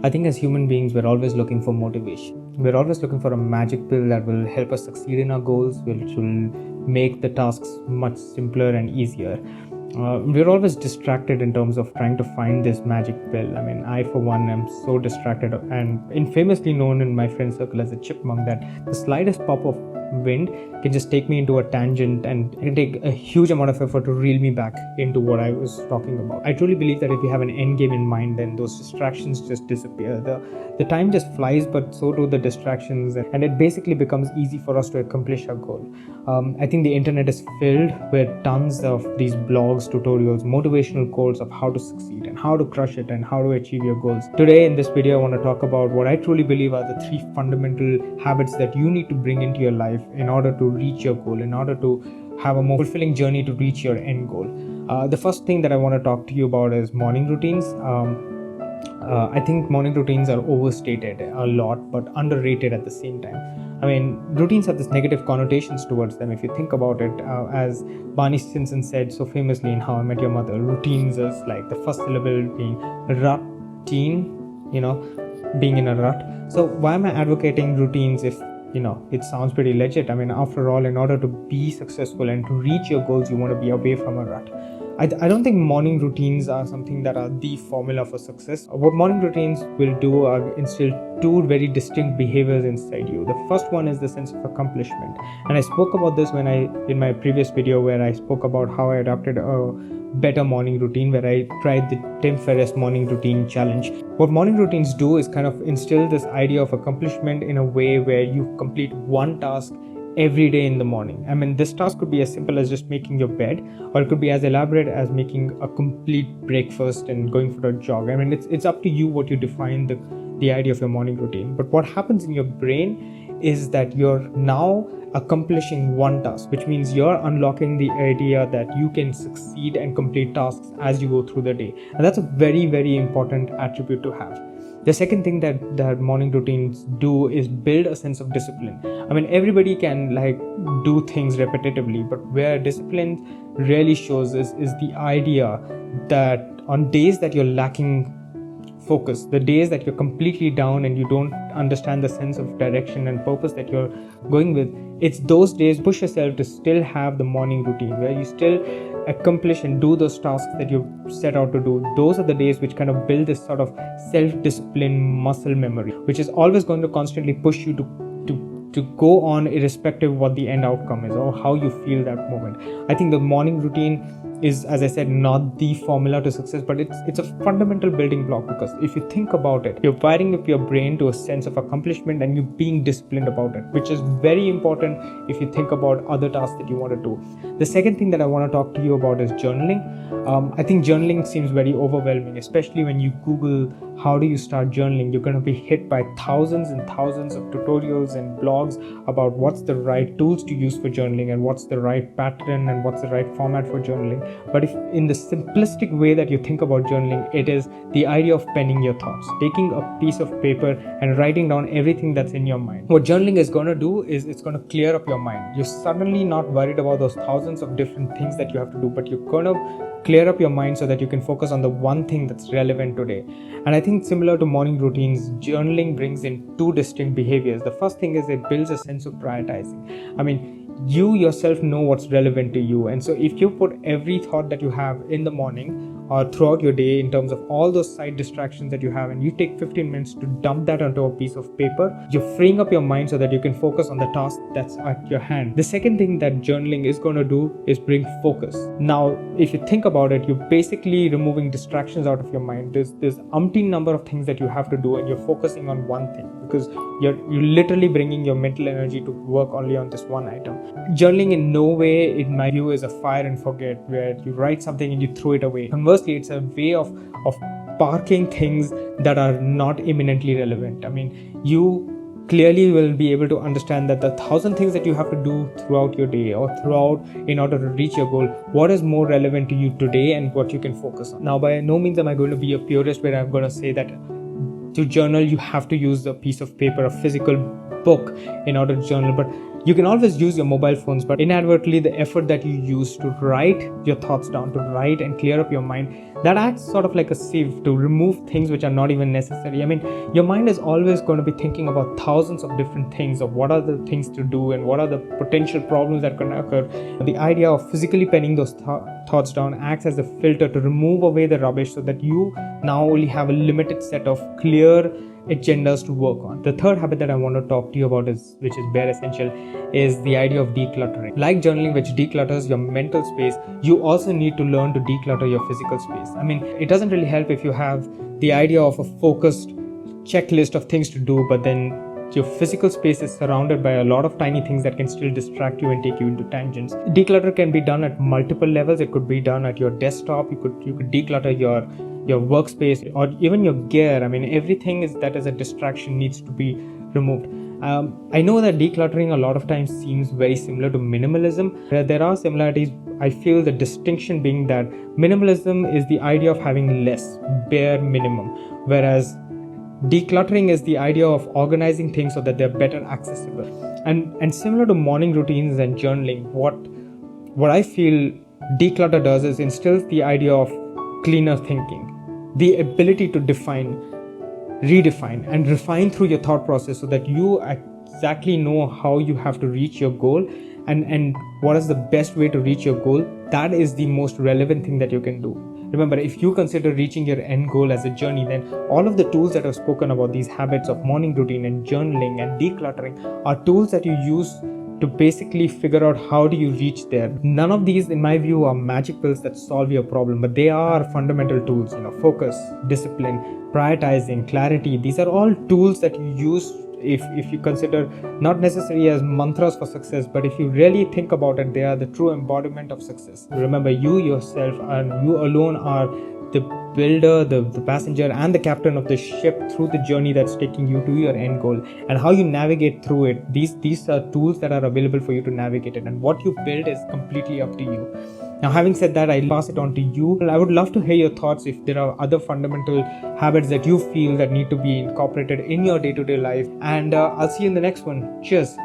I think as human beings, we're always looking for motivation. We're always looking for a magic pill that will help us succeed in our goals, which will make the tasks much simpler and easier. We're always distracted in terms of trying to find this magic pill. I mean, I for one am so distracted and infamously known in my friend circle as a chipmunk that the slightest pop of wind can just take me into a tangent, and it can take a huge amount of effort to reel me back into what I was talking about. I truly believe that if you have an end game in mind, then those distractions just disappear. The time just flies, but so do the distractions, and it basically becomes easy for us to accomplish our goal. I think the internet is filled with tons of these blogs, tutorials, motivational quotes of how to succeed and how to crush it and how to achieve your goals. Today in this video, I want to talk about what I truly believe are the 3 fundamental habits that you need to bring into your life in order to reach your goal, in order to have a more fulfilling journey to reach your end goal. The first thing that I want to talk to you about is morning routines. I think morning routines are overstated a lot, but underrated at the same time. I mean, routines have this negative connotations towards them. If you think about it, as Barney Stinson said so famously in How I Met Your Mother, routines is like the first syllable being routine, being in a rut. So why am I advocating routines if it sounds pretty legit? I mean, after all, in order to be successful and to reach your goals, you want to be away from a rut. I don't think morning routines are something that are the formula for success. What morning routines will do are instill 2 very distinct behaviors inside you. The first one is the sense of accomplishment. And I spoke about this in my previous video where I spoke about how I adopted a better morning routine, where I tried the Tim Ferriss morning routine challenge. What morning routines do is kind of instill this idea of accomplishment in a way where you complete one task every day in the morning. I mean, this task could be as simple as just making your bed, or it could be as elaborate as making a complete breakfast and going for a jog. I mean, it's up to you what you define the idea of your morning routine. But what happens in your brain is that you're now accomplishing one task, which means you're unlocking the idea that you can succeed and complete tasks as you go through the day. And that's a very, very important attribute to have. The second thing that morning routines do is build a sense of discipline. I mean, everybody can do things repetitively, but where discipline really shows is the idea that on days that you're lacking focus, the days that you're completely down and you don't understand the sense of direction and purpose that you're going with, it's those days push yourself to still have the morning routine where you still accomplish and do those tasks that you set out to do. Those are the days which kind of build this sort of self-discipline muscle memory, which is always going to constantly push you to go on irrespective of what the end outcome is or how you feel that moment. I think the morning routine is, as I said, not the formula to success, but it's a fundamental building block, because if you think about it, you're wiring up your brain to a sense of accomplishment and you being disciplined about it, which is very important if you think about other tasks that you want to do. The second thing that I want to talk to you about is journaling. I think journaling seems very overwhelming, especially when you Google how do you start journaling. You're going to be hit by thousands and thousands of tutorials and blogs about what's the right tools to use for journaling and what's the right pattern and what's the right format for journaling. But if in the simplistic way that you think about journaling, it is the idea of penning your thoughts, taking a piece of paper and writing down everything that's in your mind. What journaling is going to do is it's going to clear up your mind. You're suddenly not worried about those thousands of different things that you have to do, but you're going to clear up your mind so that you can focus on the one thing that's relevant today. And I think similar to morning routines, journaling brings in 2 distinct behaviors. The first thing is it builds a sense of prioritizing. I mean, you yourself know what's relevant to you, and so if you put every thought that you have in the morning or throughout your day in terms of all those side distractions that you have, and you take 15 minutes to dump that onto a piece of paper, you're freeing up your mind so that you can focus on the task that's at your hand. The second thing that journaling is going to do is bring focus. Now, if you think about it, you're basically removing distractions out of your mind. There's umpteen number of things that you have to do, and you're focusing on one thing because you're literally bringing your mental energy to work only on this one item. Journaling in no way, in my view, is a fire and forget where you write something and you throw it away. Conversely, it's a way of parking things that are not imminently relevant. I mean, you clearly will be able to understand that the 1,000 things that you have to do throughout your day or throughout in order to reach your goal, what is more relevant to you today and what you can focus on. Now, by no means am I going to be a purist where I'm going to say that to journal you have to use a piece of paper, a physical book in order to journal, but you can always use your mobile phones. But inadvertently, the effort that you use to write your thoughts down, to write and clear up your mind, that acts sort of like a sieve to remove things which are not even necessary. I mean, your mind is always going to be thinking about thousands of different things, of what are the things to do and what are the potential problems that can occur. The idea of physically penning those thoughts down acts as a filter to remove away the rubbish, so that you now only have a limited set of clear agendas to work on. The third habit that I want to talk to you about which is bare essential, is the idea of decluttering. Like journaling, which declutters your mental space, you also need to learn to declutter your physical space. I mean, it doesn't really help if you have the idea of a focused checklist of things to do, but then your physical space is surrounded by a lot of tiny things that can still distract you and take you into tangents. Declutter can be done at multiple levels. It could be done at your desktop. You could declutter your workspace, or even your gear. I mean, everything that is a distraction needs to be removed. I know that decluttering a lot of times seems very similar to minimalism. There are similarities. I feel the distinction being that minimalism is the idea of having less, bare minimum, whereas decluttering is the idea of organizing things so that they're better accessible. And similar to morning routines and journaling, what I feel declutter does is instills the idea of cleaner thinking, the ability to define, redefine, and refine through your thought process, so that you exactly know how you have to reach your goal and what is the best way to reach your goal. That is the most relevant thing that you can do. Remember, if you consider reaching your end goal as a journey, then all of the tools that I've spoken about, these habits of morning routine and journaling and decluttering, are tools that you use to basically figure out how do you reach there. None of these, in my view, are magic pills that solve your problem, but they are fundamental tools. Focus, discipline, prioritizing, clarity. These are all tools that you use if you consider not necessarily as mantras for success, but if you really think about it, they are the true embodiment of success. Remember, you yourself and you alone are the builder, the passenger, and the captain of the ship through the journey that's taking you to your end goal. And how you navigate through it, these are tools that are available for you to navigate it, and what you build is completely up to you. Now, having said that, I'll pass it on to you. I would love to hear your thoughts if there are other fundamental habits that you feel that need to be incorporated in your day-to-day life. And I'll see you in the next one. Cheers.